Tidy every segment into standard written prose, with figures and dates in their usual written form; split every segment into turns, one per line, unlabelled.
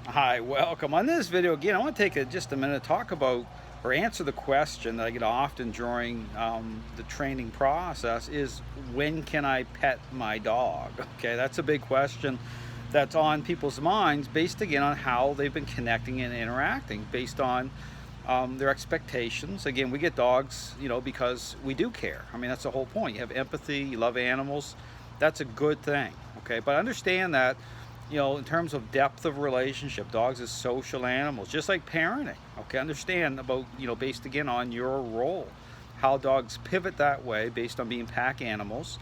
Hi, welcome. On this video, again, I want to take just a minute to talk about or answer the question that I get often during the training process is, when can I pet my dog? Okay, that's a big question that's on people's minds based, again, on how they've been connecting and interacting based on their expectations. Again, we get dogs, because we do care. I mean, that's the whole point. You have empathy, you love animals. That's a good thing, okay? But understand that in terms of depth of relationship, dogs as social animals, just like parenting. Okay, understand about, based again on your role, how dogs pivot that way based on being pack animals,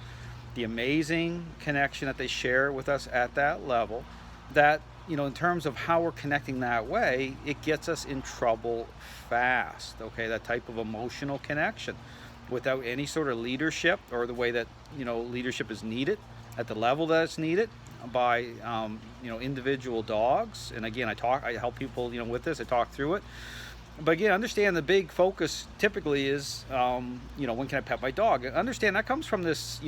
the amazing connection that they share with us at that level, that, in terms of how we're connecting that way, it gets us in trouble fast. Okay, that type of emotional connection without any sort of leadership, or the way that, leadership is needed at the level that it's needed by individual dogs. And again, I help people with this. I talk through it. But again, understand the big focus typically is when can I pet my dog? Understand that comes from this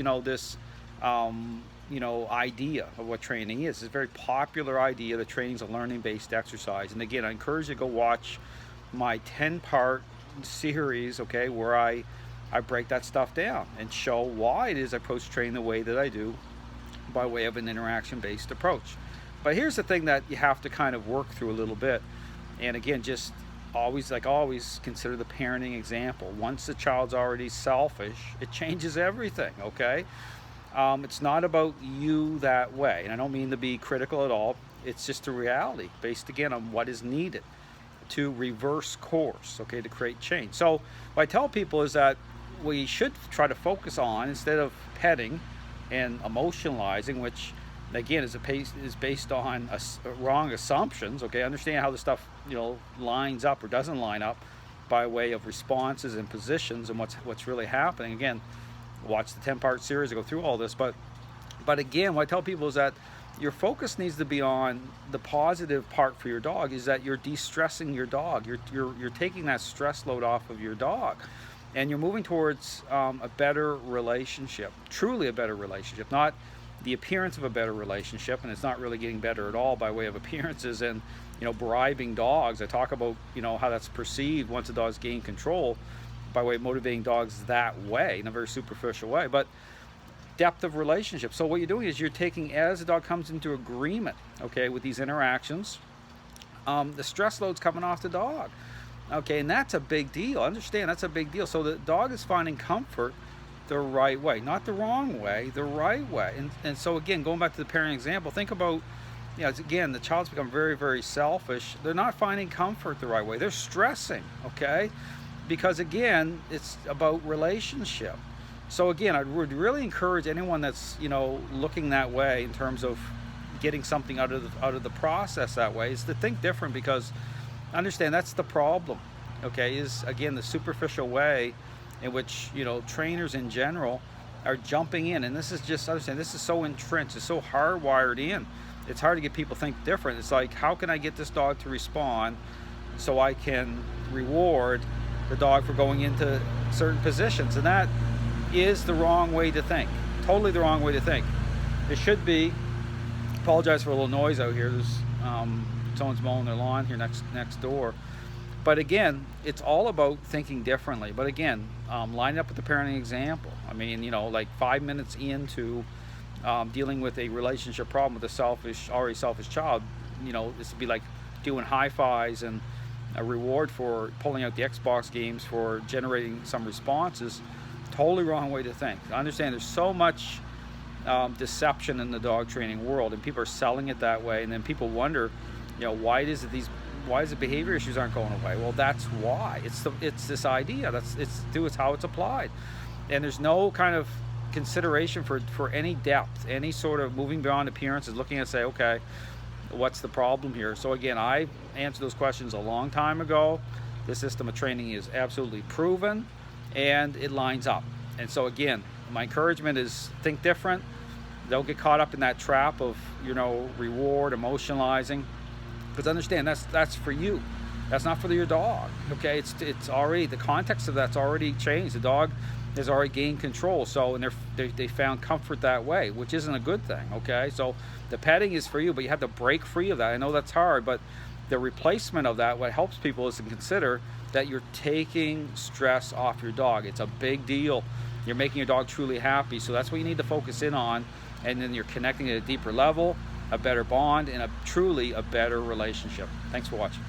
idea of what training is. It's a very popular idea that training is a learning-based exercise. And again, I encourage you to go watch my 10-part series, okay, where I break that stuff down and show why it is I approach training the way that I do, by way of an interaction-based approach. But here's the thing that you have to kind of work through a little bit. And again, just always, like always, consider the parenting example. Once the child's already selfish, it changes everything, okay? It's not about you that way. And I don't mean to be critical at all. It's just a reality based, again, on what is needed to reverse course, okay, to create change. So what I tell people is that we should try to focus on, instead of petting and emotionalizing, which again is based on wrong assumptions. Okay, understand how the stuff lines up or doesn't line up by way of responses and positions, and what's really happening. Again, watch the 10-part series to go through all this. But again, what I tell people is that your focus needs to be on the positive part for your dog. Is that you're de-stressing your dog. You're taking that stress load off of your dog. And you're moving towards a better relationship, truly a better relationship, not the appearance of a better relationship. And it's not really getting better at all by way of appearances and, bribing dogs. I talk about, how that's perceived once the dog's gained control, by way of motivating dogs that way, in a very superficial way. But depth of relationship. So what you're doing is you're taking, as the dog comes into agreement, okay, with these interactions, the stress load's coming off the dog. Okay, and that's a big deal. Understand, that's a big deal. So the dog is finding comfort the right way, not the wrong way, the right way. And so again, going back to the parenting example, think about, again, the child's become very, very selfish. They're not finding comfort the right way. They're stressing, okay? Because again, it's about relationship. So again, I would really encourage anyone that's, looking that way in terms of getting something out of the process that way, is to think different. Because understand, that's the problem, okay, is again the superficial way in which trainers in general are jumping in. And this is just, understand, this is so entrenched, it's so hardwired in. It's hard to get people to think different. It's like, how can I get this dog to respond so I can reward the dog for going into certain positions? And that is the wrong way to think, totally the wrong way to think. It should be, apologize for a little noise out here, there's someone's mowing their lawn here next door. But again, it's all about thinking differently. But again, lining up with the parenting example. I mean, like 5 minutes into dealing with a relationship problem with a already selfish child, this would be like doing high fives and a reward for pulling out the Xbox games for generating some responses. Totally wrong way to think. I understand there's so much deception in the dog training world, and people are selling it that way. And then people wonder, why is the behavior issues aren't going away? Well, that's why. It's this idea. It's how it's applied. And there's no kind of consideration for any depth, any sort of moving beyond appearances, looking at say, okay, what's the problem here? So again, I answered those questions a long time ago. This system of training is absolutely proven, and it lines up. And so again, my encouragement is think different. Don't get caught up in that trap of, reward, emotionalizing. Because understand, that's for you. That's not for your dog. Okay, it's already, the context of that's already changed. The dog has already gained control. So, and they found comfort that way, which isn't a good thing, okay? So the petting is for you, but you have to break free of that. I know that's hard, but the replacement of that, what helps people is to consider that you're taking stress off your dog. It's a big deal. You're making your dog truly happy. So that's what you need to focus in on. And then you're connecting at a deeper level, a better bond, and truly a better relationship. Thanks for watching.